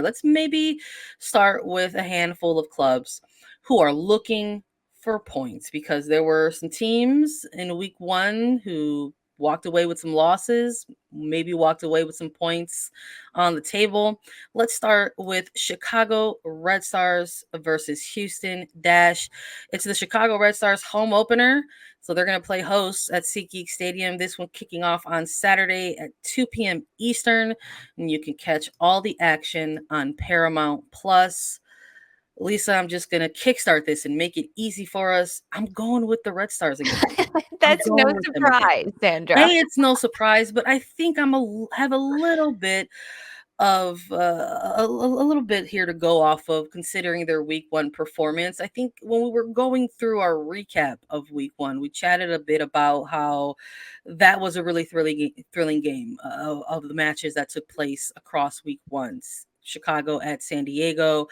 Let's maybe start with a handful of clubs who are looking for points because there were some teams in week one who walked away with some losses, maybe walked away with some points on the table. Let's start with Chicago Red Stars versus Houston Dash. It's the Chicago Red Stars home opener. So they're going to play hosts at SeatGeek Stadium. This one kicking off on Saturday at 2 p.m. Eastern. And you can catch all the action on Paramount Plus. Lisa, I'm just going to kickstart this and make it easy for us. I'm going with the Red Stars again. That's no surprise, Sandra. Hey, it's no surprise, but I think have a little bit of a little bit here to go off of considering their week one performance. I think when we were going through our recap of week one, we chatted a bit about how that was a really thrilling game of the matches that took place across week one. Chicago at San Diego.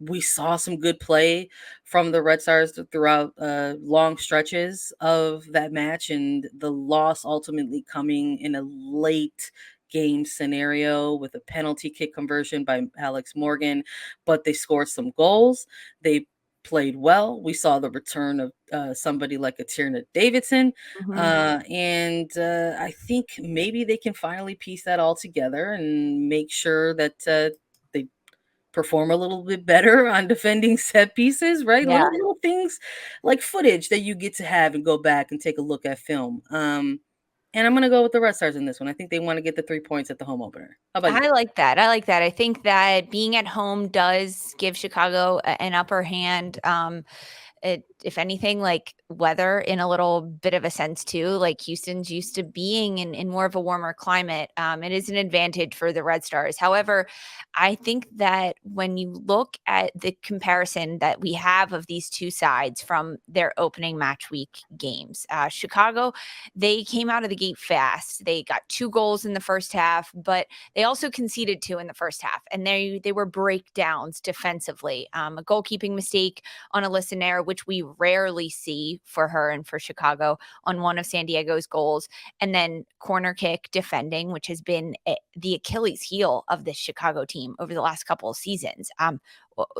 We saw some good play from the Red Stars throughout long stretches of that match, and the loss ultimately coming in a late game scenario with a penalty kick conversion by Alex Morgan. But they scored some goals. They played well. We saw the return of somebody like a Tierna Davidson. And I think maybe they can finally piece that all together and make sure that they perform a little bit better on defending set pieces, right? Yeah. Little things like footage that you get to have and go back and take a look at film. And I'm going to go with the Red Stars in this one. I think they want to get the 3 points at the home opener. How about you? I like that. I think that being at home does give Chicago an upper hand. If anything, like weather in a little bit of a sense too, like Houston's used to being in more of a warmer climate. It is an advantage for the Red Stars. However, I think that when you look at the comparison that we have of these two sides from their opening match week games, Chicago, they came out of the gate fast. They got 2 goals in the first half, but they also conceded 2 in the first half, and they were breakdowns defensively. A goalkeeping mistake on Alyssa Nair, which we rarely see for her and for Chicago on one of San Diego's goals, and then corner kick defending, which has been the Achilles heel of this Chicago team over the last couple of seasons.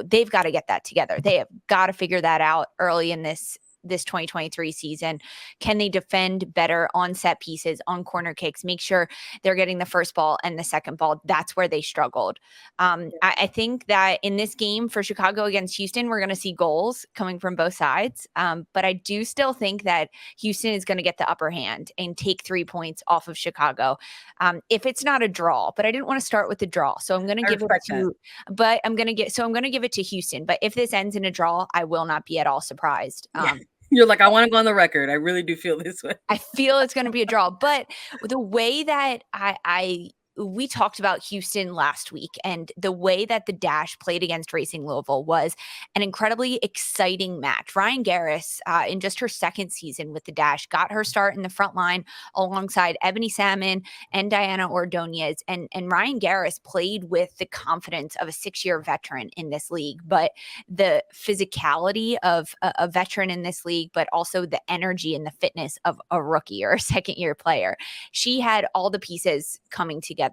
They've got to get that together. They have got to figure that out early in this 2023 season. Can they defend better on set pieces, on corner kicks, make sure they're getting the first ball and the second ball? That's where they struggled. I think that in this game for Chicago against Houston, we're going to see goals coming from both sides. But I do still think that Houston is going to get the upper hand and take 3 points off of Chicago. If it's not a draw, but I didn't want to start with the draw. So I'm going to give it to Houston. But if this ends in a draw, I will not be at all surprised. You're like, I want to go on the record. I really do feel this way. I feel it's going to be a draw. But the way that we talked about Houston last week, and the way that the Dash played against Racing Louisville was an incredibly exciting match. Ryan Garris, in just her second season with the Dash, got her start in the front line alongside Ebony Salmon and Diana Ordonez. And Ryan Garris played with the confidence of a 6-year veteran in this league, but the physicality of a veteran in this league, but also the energy and the fitness of a rookie or a second-year player. She had all the pieces coming together.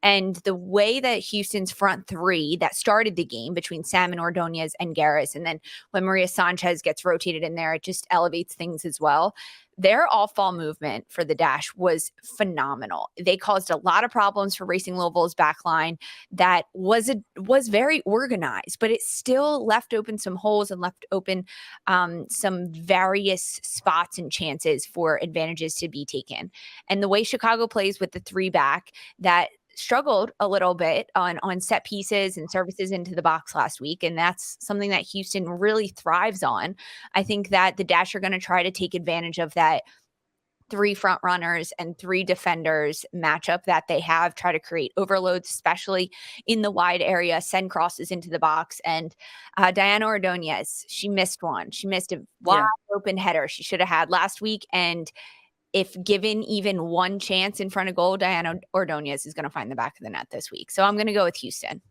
And the way that Houston's front three that started the game between Salmon, Ordonez, and Garris, and then when Maria Sanchez gets rotated in there, it just elevates things as well. Their off-ball movement for the Dash was phenomenal. They caused a lot of problems for Racing Louisville's back line that was very organized, but it still left open some holes and left open some various spots and chances for advantages to be taken. And the way Chicago plays with the 3 back, that struggled a little bit on set pieces and services into the box last week. And that's something that Houston really thrives on. I think that the Dash are going to try to take advantage of that 3 front runners and 3 defenders matchup that they have, try to create overloads, especially in the wide area, send crosses into the box. And Diana Ordonez, she missed one. She missed a wide open header she should have had last week. And if given even one chance in front of goal, Diana Ordonez is going to find the back of the net this week. So I'm going to go with Houston.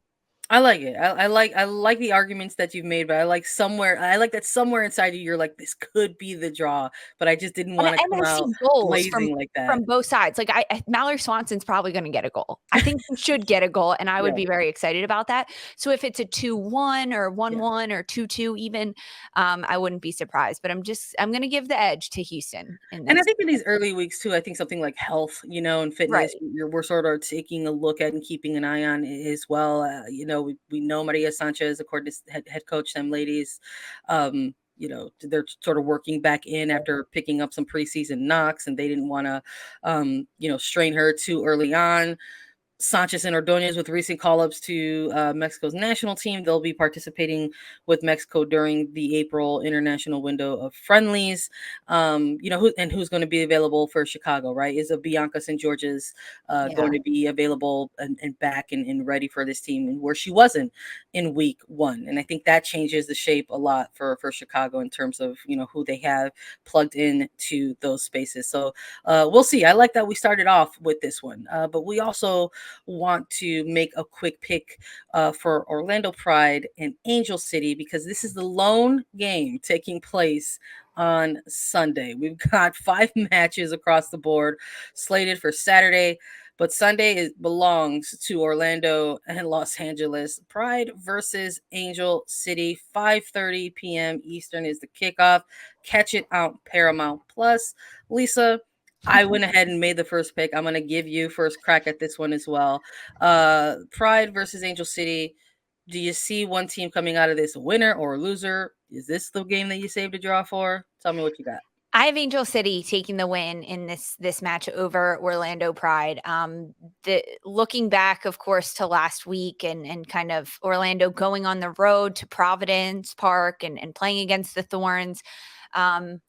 I like it. I like the arguments that you've made, but I like that somewhere inside you you're like, this could be the draw, but I just didn't And want to I come out see goals blazing like that. from both sides. Like, Mallory Swanson's probably gonna get a goal. I think she should get a goal, and I would Yeah, be very excited about that. So if it's a 2-1 or yeah. 1-1 or 2-2 even, I wouldn't be surprised, but I'm gonna give the edge to Houston in And I this. think in these early weeks too, I think something like health, and fitness, Right. we're sort of taking a look at and keeping an eye on as well. We know Maria Sanchez, according to head coach, them ladies, they're sort of working back in after picking up some preseason knocks, and they didn't want to, strain her too early on. Sanchez and Ordonez with recent call-ups to Mexico's national team. They'll be participating with Mexico during the April international window of friendlies. Who's going to be available for Chicago, right? Is a Bianca St. George's Yeah. going to be available and back and ready for this team, and where she wasn't in week one. And I think that changes the shape a lot for Chicago in terms of who they have plugged in to those spaces. So we'll see. I like that we started off with this one, but we also want to make a quick pick for Orlando Pride and Angel City because this is the lone game taking place on Sunday. We've got 5 matches across the board slated for Saturday, but Sunday belongs to Orlando and Los Angeles. Pride versus Angel City, 5:30 p.m. Eastern is the kickoff. Catch it out Paramount Plus. Lisa, I went ahead and made the first pick. I'm gonna give you first crack at this one as well. Pride versus Angel City. Do you see one team coming out of this a winner or a loser? Is this the game that you saved a draw for? Tell me what you got. I have Angel City taking the win in this match over Orlando Pride. The looking back, of course, to last week and kind of Orlando going on the road to Providence Park and playing against the Thorns. Um,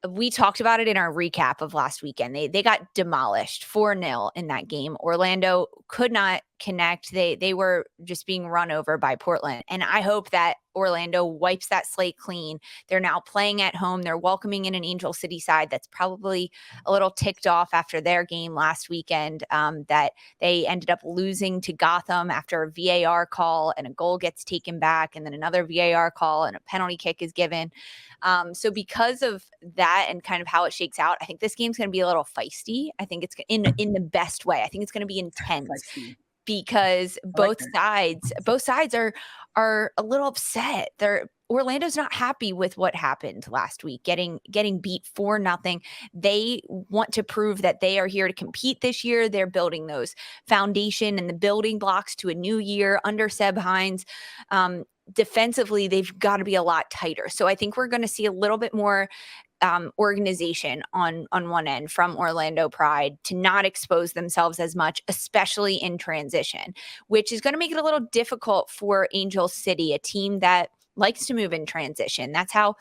we talked about it in our recap of last weekend. They got demolished 4-0 in that game. Orlando could not connect. They were just being run over by Portland. And I hope that Orlando wipes that slate clean. They're now playing at home. They're welcoming in an Angel City side that's probably a little ticked off after their game last weekend, that they ended up losing to Gotham after a VAR call and a goal gets taken back, and then another VAR call and a penalty kick is given. So because of that and kind of how it shakes out, I think this game's going to be a little feisty. I think it's in the best way. I think it's going to be intense Feisty. because I like both that. sides are a little upset. They're Orlando's not happy with what happened last week, getting beat 4-0. They want to prove that they are here to compete this year. They're building those foundation and the building blocks to a new year under Seb Hines. Defensively, they've got to be a lot tighter. So I think we're going to see a little bit more organization on one end from Orlando Pride to not expose themselves as much, especially in transition, which is going to make it a little difficult for Angel City, a team that likes to move in transition. That's how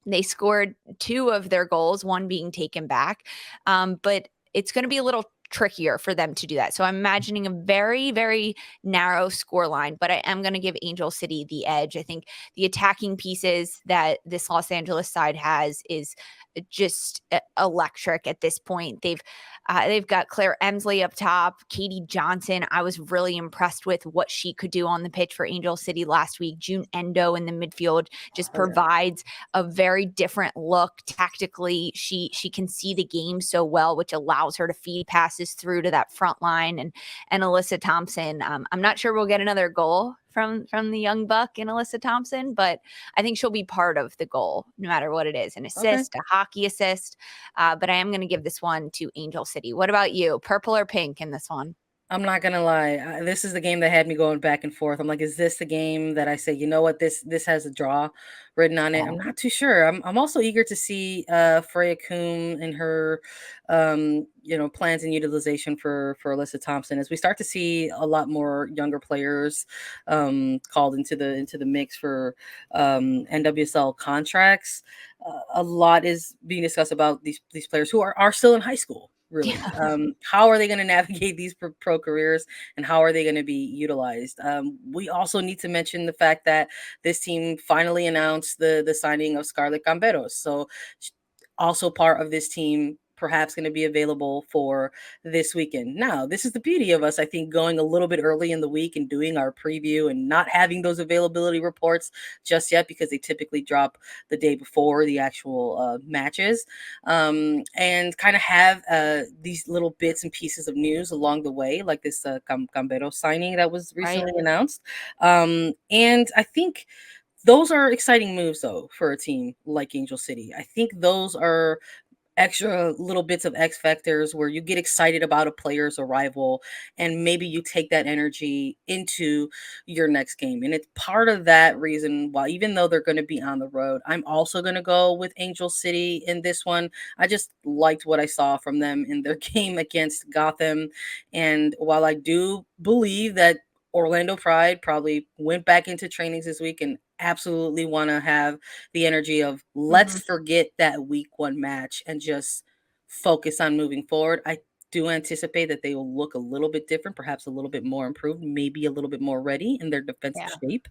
they scored 2 of their goals, one being taken back. But it's going to be a little trickier for them to do that. So I'm imagining a very, very narrow score line, but I am going to give Angel City the edge. I think the attacking pieces that this Los Angeles side has is just electric at this point. They've got Claire Emsley up top, Katie Johnson. I was really impressed with what she could do on the pitch for Angel City last week. June Endo in the midfield just Oh, yeah. provides a very different look tactically. She can see the game so well, which allows her to feed passes through to that front line. And Alyssa Thompson. I'm not sure we'll get another goal from the young buck in Alyssa Thompson, but I think she'll be part of the goal no matter what it is, an Okay. assist, a hockey assist. But I am going to give this one to Angel City. What about you? Purple or pink in this one? I'm not gonna lie. This is the game that had me going back and forth. I'm like, is this the game that I say, you know what, this has a draw written on it? I'm not too sure. I'm also eager to see Freya Coombe and her plans and utilization for Alyssa Thompson as we start to see a lot more younger players called into the mix for NWSL contracts. A lot is being discussed about these players who are still in high school. Really, how are they going to navigate these pro careers, and how are they going to be utilized? We also need to mention the fact that this team finally announced the signing of Scarlett Gamberos, so also part of this team perhaps going to be available for this weekend. Now, this is the beauty of us, I think, going a little bit early in the week and doing our preview and not having those availability reports just yet because they typically drop the day before the actual matches, and kind of have these little bits and pieces of news along the way, like this Cambero signing that was Right. recently announced. And I think those are exciting moves, though, for a team like Angel City. I think those are extra little bits of X factors where you get excited about a player's arrival and maybe you take that energy into your next game. And it's part of that reason why, even though they're going to be on the road, I'm also going to go with Angel City in this one. I just liked what I saw from them in their game against Gotham. And while I do believe that Orlando Pride probably went back into trainings this week and absolutely want to have the energy of let's Mhm. forget that week 1 match and just focus on moving forward. I do anticipate that they will look a little bit different, perhaps a little bit more improved, maybe a little bit more ready in their defensive Yeah. shape.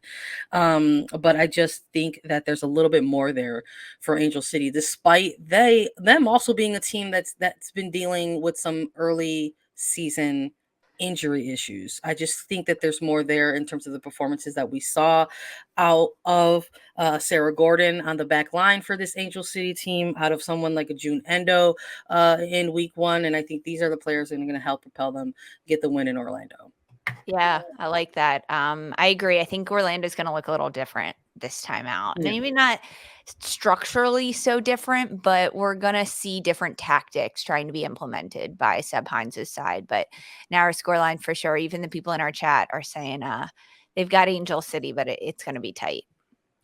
But I just think that there's a little bit more there for Angel City, despite them also being a team that's been dealing with some early season injury issues. I just think that there's more there in terms of the performances that we saw out of Sarah Gordon on the back line for this Angel City team, out of someone like a June Endo in week 1. And I think these are the players that are going to help propel them get the win in Orlando. Yeah, I like that. I agree. I think Orlando's gonna look a little different this time out. Yeah. Maybe not structurally so different, but we're gonna see different tactics trying to be implemented by Seb Hines' side. But now our scoreline for sure, even the people in our chat are saying they've got Angel City, but it's gonna be tight.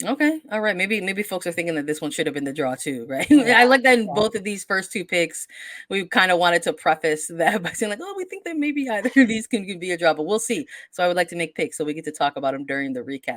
Okay. All right. Maybe folks are thinking that this one should have been the draw too, right? Yeah. I like that in Yeah. both of these first two picks, we kind of wanted to preface that by saying like, oh, we think that maybe either of these can be a draw, but we'll see. So I would like to make picks so we get to talk about them during the recap.